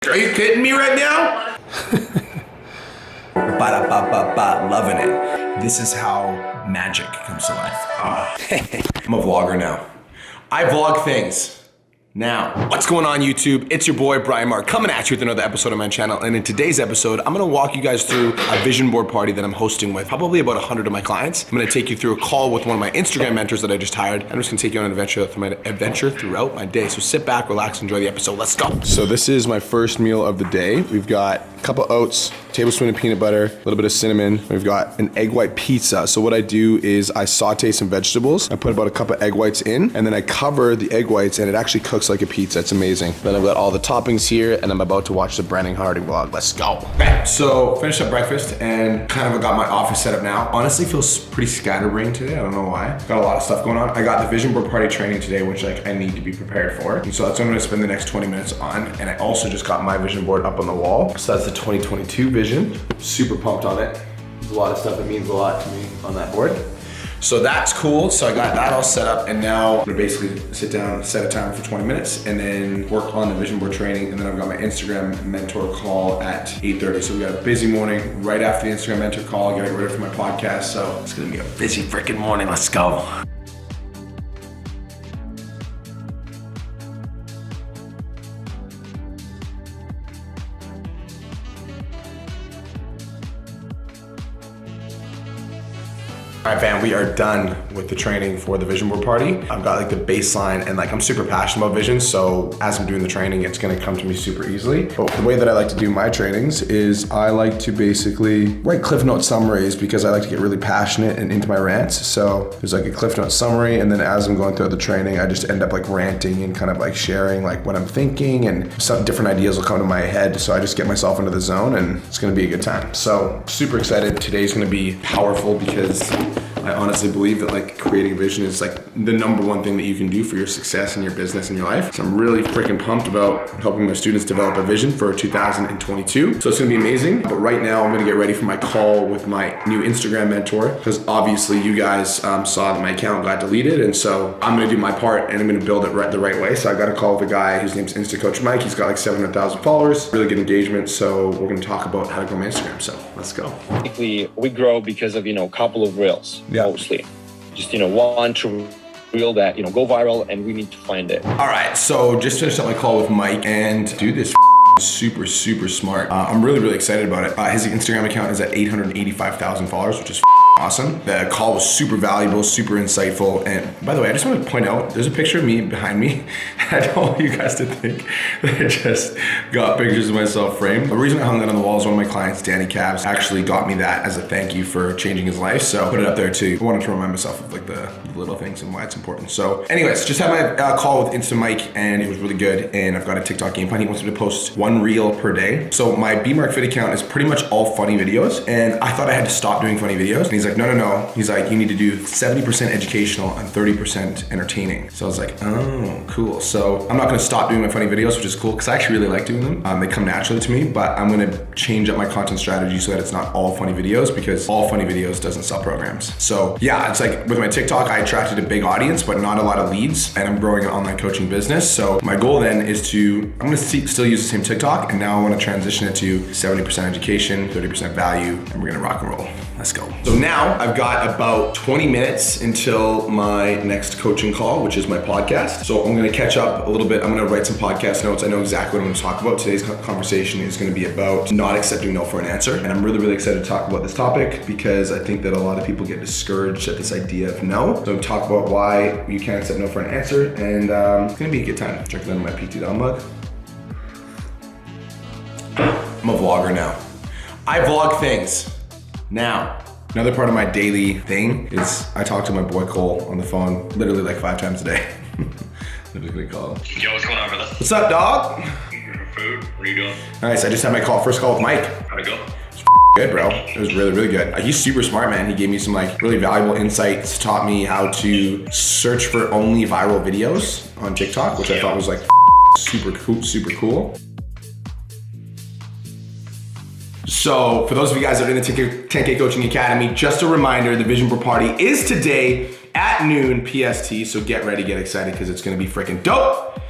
Are you kidding me right now? Ba-da-ba-ba-ba, loving it. This is how magic comes to life. I'm a vlogger now. I vlog things. Now, what's going on YouTube? It's your boy Brian Mark coming at you with another episode of my channel. And in today's episode, I'm gonna walk you guys through a vision board party that I'm hosting with probably about 100 of my clients. I'm gonna take you through a call with one of my Instagram mentors that I just hired. I'm just gonna take you on an adventure throughout my day. So sit back, relax, enjoy the episode. Let's go. So this is my first meal of the day. We've got a couple oats, tablespoon of peanut butter, a little bit of cinnamon. We've got an egg white pizza. So what I do is I saute some vegetables. I put about a cup of egg whites in, and then I cover the egg whites, and it actually cooks like a pizza. It's amazing. Then I've got all the toppings here, and I'm about to watch the Brandon Harding vlog. Let's go. Okay, so finished up breakfast and kind of got my office set up now. Honestly, feels pretty scatterbrained today. I don't know why. Got a lot of stuff going on. I got the vision board party training today, which I need to be prepared for. And so that's what I'm gonna spend the next 20 minutes on. And I also just got my vision board up on the wall. So that's the 2022 vision. Super pumped on it. There's a lot of stuff that means a lot to me on that board. So that's cool. So I got that all set up, and now I'm gonna basically sit down, set a timer for 20 minutes, and then work on the vision board training. And then I've got my Instagram mentor call at 8:30. So we got a busy morning right after the Instagram mentor call, getting ready for my podcast. So it's gonna be a busy freaking morning. Let's go. All right, fam, we are done with the training for the vision board party. I've got like the baseline, and like I'm super passionate about vision, so as I'm doing the training, it's gonna come to me super easily. But the way that I like to do my trainings is I like to basically write Cliff Note summaries because I like to get really passionate and into my rants. So there's like a Cliff Note summary, and then as I'm going through the training, I just end up like ranting and kind of like sharing like what I'm thinking, and some different ideas will come to my head. So I just get myself into the zone, and it's gonna be a good time. So super excited. Today's gonna be powerful because I honestly believe that like creating vision is like the number one thing that you can do for your success in your business and your life. So I'm really freaking pumped about helping my students develop a vision for 2022. So it's gonna be amazing. But right now I'm gonna get ready for my call with my new Instagram mentor, because obviously you guys saw that my account got deleted. And so I'm gonna do my part, and I'm gonna build it the right way. So I got a call with a guy whose name's Insta Coach Mike. He's got like 700,000 followers, really good engagement. So we're gonna talk about how to grow my Instagram. So let's go. We grow because of, a couple of reels. Yeah. Mostly just one true reel that go viral, and we need to find it. All right, so just finished up my call with Mike, and dude, this super smart. I'm really excited about it. His Instagram account is at 885,000 followers, which is awesome. The call was super valuable, super insightful. And by the way, I just want to point out, there's a picture of me behind me. I don't want you guys to think that I just got pictures of myself framed. The reason I hung that on the wall is one of my clients, Danny Cabs, actually got me that as a thank you for changing his life. So I put it up there too. I wanted to remind myself of like the little things and why it's important. So anyways, just had my call with Insta Mike, and it was really good. And I've got a TikTok game plan. He wants me to post one reel per day. So my BMark Fit account is pretty much all funny videos. And I thought I had to stop doing funny videos. And he's like, no. He's like, you need to do 70% educational and 30% entertaining. So I was like, oh, cool. So I'm not gonna stop doing my funny videos, which is cool because I actually really like doing them. They come naturally to me, but I'm gonna change up my content strategy so that it's not all funny videos, because all funny videos doesn't sell programs. So yeah, it's like with my TikTok, I attracted a big audience, but not a lot of leads, and I'm growing an online coaching business. So my goal then is I'm gonna still use the same TikTok, and now I wanna transition it to 70% education, 30% value, and we're gonna rock and roll. Let's go. So now I've got about 20 minutes until my next coaching call, which is my podcast. So I'm gonna catch up a little bit. I'm gonna write some podcast notes. I know exactly what I'm gonna talk about. Today's conversation is gonna be about not accepting no for an answer. And I'm really excited to talk about this topic because I think that a lot of people get discouraged at this idea of no. So I'm gonna talk about why you can't accept no for an answer, and it's gonna be a good time. Drinking out of my PT Down mug. I'm a vlogger now. I vlog things. Now, another part of my daily thing is I talk to my boy Cole on the phone literally like 5 times a day. I'm just gonna call him. Yo, what's going on, brother? What's up, dog? Food? What are you doing? Nice, I just had my first call with Mike. How'd it go? Good, bro. It was really good. He's super smart, man. He gave me some like really valuable insights, taught me how to search for only viral videos on TikTok, which I thought was like super cool. So for those of you guys that are in the 10K Coaching Academy, just a reminder, the Vision Board Party is today at noon PST. So get ready, get excited, because it's gonna be freaking dope.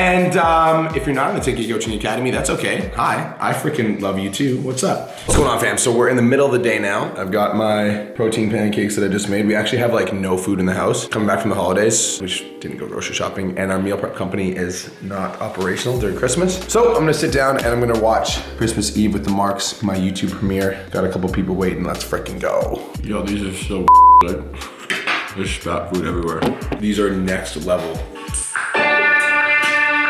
And if you're not in the 10K Coaching Academy, that's okay. Hi, I freaking love you too. What's up? What's going on, fam? So we're in the middle of the day now. I've got my protein pancakes that I just made. We actually have like no food in the house. Coming back from the holidays, which didn't go grocery shopping, and our meal prep company is not operational during Christmas. So I'm gonna sit down and I'm gonna watch Christmas Eve with the Marks, my YouTube premiere. Got a couple people waiting. Let's freaking go. Yo, these are so good. There's fat food everywhere. These are next level.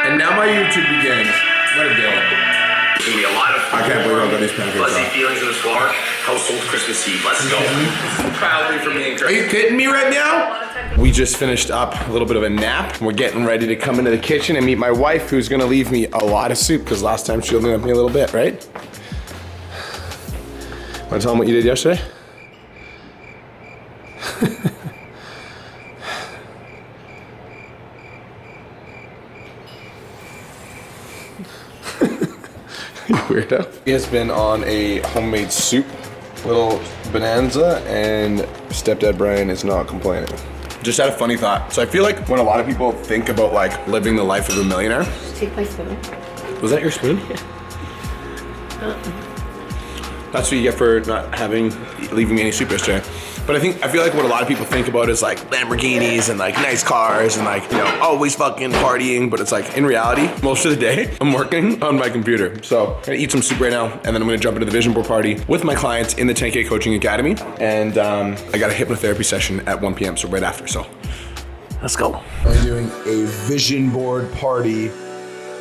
And now my YouTube begins. What a day. There's gonna be a lot of I can't believe I got these pancakes fuzzy off. feelings in this floor. Household Christmas Eve. Let's go. Proudly for me and Chris. Are you kidding me right now? We just finished up a little bit of a nap. We're getting ready to come into the kitchen and meet my wife, who's gonna leave me a lot of soup because last time she only left me a little bit, right? Wanna tell them what you did yesterday? You weirdo. He has been on a homemade soup, little bonanza, and stepdad Brian is not complaining. Just had a funny thought. So I feel like when a lot of people think about like living the life of a millionaire. Take my spoon. Was that your spoon? That's what you get for not leaving me any soup yesterday. But I feel like what a lot of people think about is like Lamborghinis and like nice cars and like, you know, always fucking partying. But it's like in reality, most of the day, I'm working on my computer. So I'm gonna eat some soup right now and then I'm gonna jump into the vision board party with my clients in the 10K Coaching Academy. And I got a hypnotherapy session at 1 p.m. So right after, so let's go. I'm doing a vision board party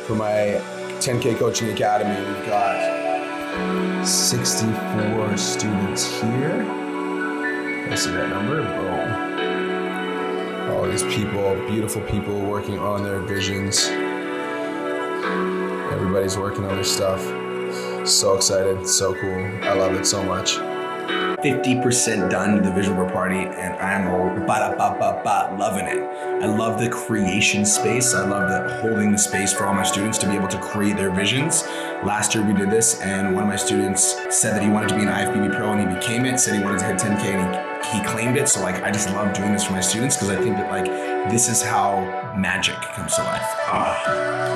for my 10K Coaching Academy. We've got 64 students here. I see that number, boom. All these people, beautiful people working on their visions. Everybody's working on their stuff. So excited, so cool. I love it so much. 50% done to the vision board party and I'm loving it. I love the creation space. I love holding the space for all my students to be able to create their visions. Last year we did this and one of my students said that he wanted to be an IFBB pro and he became it, said he wanted to hit 10K and he claimed it. So like, I just love doing this for my students because I think that like, this is how magic comes to life.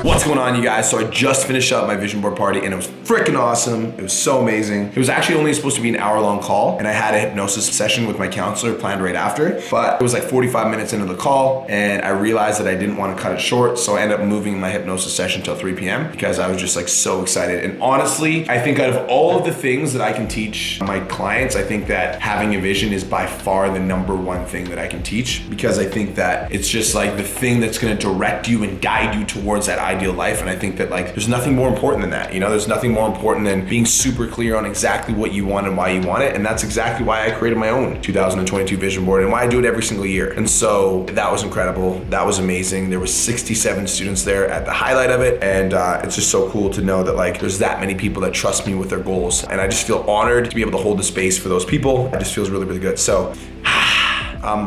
What's going on, you guys? So I just finished up my vision board party and it was freaking awesome. It was so amazing. It was actually only supposed to be an hour-long call and I had a hypnosis session with my counselor planned right after, but it was like 45 minutes into the call and I realized that I didn't want to cut it short. So I ended up moving my hypnosis session till 3 p.m. because I was just like so excited. And honestly, I think out of all of the things that I can teach my clients, I think that having a vision is by far the number one thing that I can teach because I think that it's just like the thing that's going to direct you and guide you towards that ideal life. And I think that like there's nothing more important than that. You know, there's nothing more important than being super clear on exactly what you want and why you want it. And that's exactly why I created my own 2022 vision board and why I do it every single year. And so that was incredible. That was amazing. There was 67 students there at the highlight of it. And it's just so cool to know that like there's that many people that trust me with their goals. And I just feel honored to be able to hold the space for those people. It just feels really, really good. So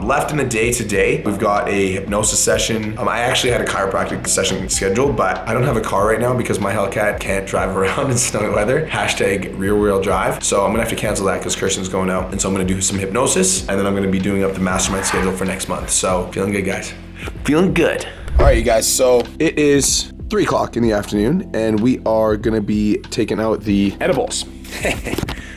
left in the day today, we've got a hypnosis session. I actually had a chiropractic session scheduled, but I don't have a car right now because my Hellcat can't drive around in snowy weather. Hashtag rear wheel drive. So I'm gonna have to cancel that because Kirsten's going out. And so I'm gonna do some hypnosis and then I'm gonna be doing up the mastermind schedule for next month. So feeling good, guys. Feeling good. All right, you guys, so it is 3 o'clock in the afternoon and we are gonna be taking out the edibles.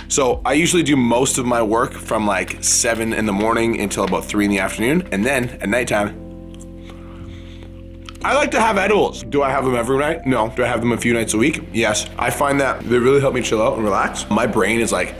So I usually do most of my work from like 7 in the morning until about 3 in the afternoon. And then at nighttime, I like to have edibles. Do I have them every night? No. Do I have them a few nights a week? Yes. I find that they really help me chill out and relax. My brain is like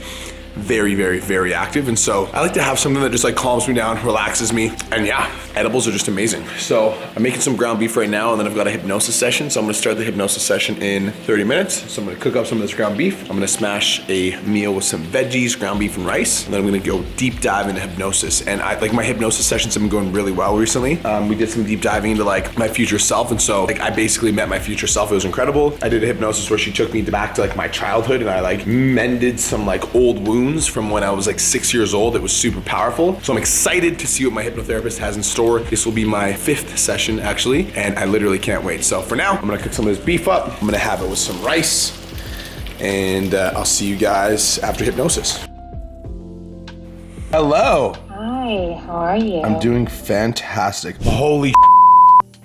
very, very, very active. And so I like to have something that just like calms me down, relaxes me. And yeah, edibles are just amazing. So I'm making some ground beef right now and then I've got a hypnosis session. So I'm gonna start the hypnosis session in 30 minutes. So I'm gonna cook up some of this ground beef. I'm gonna smash a meal with some veggies, ground beef and rice. And then I'm gonna go deep dive into hypnosis. And I like my hypnosis sessions have been going really well recently. We did some deep diving into like my future self. And so like I basically met my future self. It was incredible. I did a hypnosis where she took me back to like my childhood and I like mended some like old wounds from when I was like 6 years old. It was super powerful. So I'm excited to see what my hypnotherapist has in store. This will be my 5th session actually, and I literally can't wait. So for now, I'm gonna cook some of this beef up. I'm gonna have it with some rice, and I'll see you guys after hypnosis. Hello. Hi, how are you? I'm doing fantastic. Holy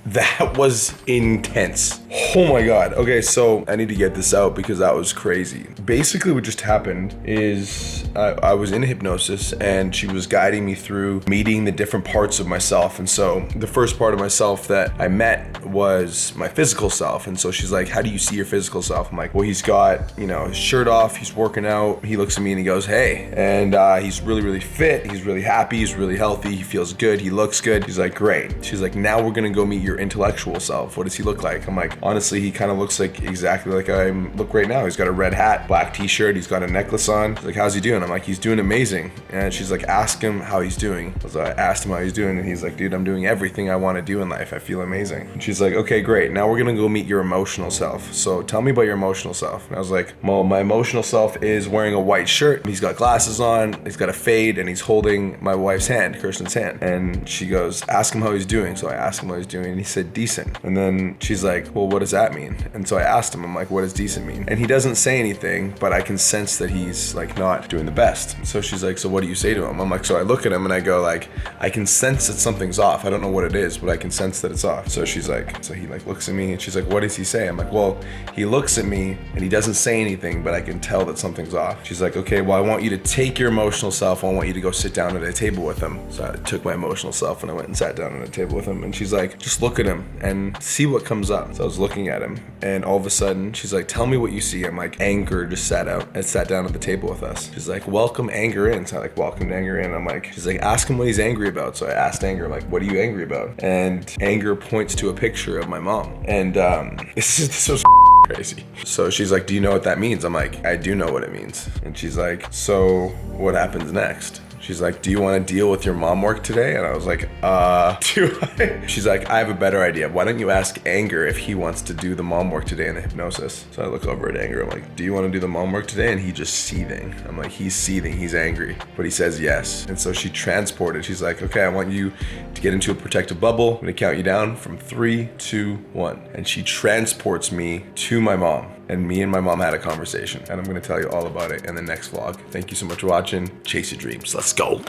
That was intense. Oh my God. Okay, so I need to get this out because that was crazy. Basically what just happened is I was in hypnosis and she was guiding me through meeting the different parts of myself. And so the first part of myself that I met was my physical self. And so she's like, how do you see your physical self? I'm like, well, he's got, you know, his shirt off, he's working out. He looks at me and he goes, hey. And he's really, really fit. He's really happy. He's really healthy. He feels good. He looks good. He's like, great. She's like, now we're gonna go meet your intellectual self. What does he look like? I'm like, honestly, he kind of looks like exactly like I look right now. He's got a red hat, black t-shirt. He's got a necklace on. She's like, how's he doing? I'm like, he's doing amazing. And she's like, ask him how he's doing. So I asked him how he's doing and he's like, dude, I'm doing everything I want to do in life. I feel amazing. And she's like, okay, great. Now we're gonna go meet your emotional self. So tell me about your emotional self. And I was like, well, my emotional self is wearing a white shirt. He's got glasses on. He's got a fade and he's holding my wife's hand, Kirsten's hand. And she goes, ask him how he's doing. So I asked him how he's doing and he said decent. And then she's like, well, what does that mean? And so I asked him, I'm like, what does decent mean? And he doesn't say anything, but I can sense that he's like not doing the best. So she's like, so what do you say to him? I'm like, so I look at him and I go like, I can sense that something's off. I don't know what it is, but I can sense that it's off. So she's like, so he like looks at me and she's like, what does he say? I'm like, well, he looks at me and he doesn't say anything, but I can tell that something's off. She's like, okay, well, I want you to take your emotional self. I want you to go sit down at a table with him. So I took my emotional self and I went and sat down at a table with him. And she's like, just look at him and see what comes up. So I was looking at him and all of a sudden she's like, tell me what you see. I'm like, anger just sat down at the table with us. She's like, welcome anger in. So I like welcomed anger in. I'm like, she's like, ask him what he's angry about. So I asked anger, I'm like, what are you angry about? And anger points to a picture of my mom. And this was crazy. So she's like, do you know what that means? I'm like, I do know what it means. And she's like, so what happens next? She's like, do you want to deal with your mom work today? And I was like, do I? She's like, I have a better idea. Why don't you ask Anger if he wants to do the mom work today in the hypnosis? So I look over at Anger. I'm like, do you want to do the mom work today? And he just seething. I'm like, he's seething. He's angry. But he says yes. And so she transported. She's like, okay, I want you to get into a protective bubble. I'm going to count you down from 3, 2, 1. And she transports me to my mom. And me and my mom had a conversation. And I'm gonna tell you all about it in the next vlog. Thank you so much for watching. Chase your dreams. Let's go.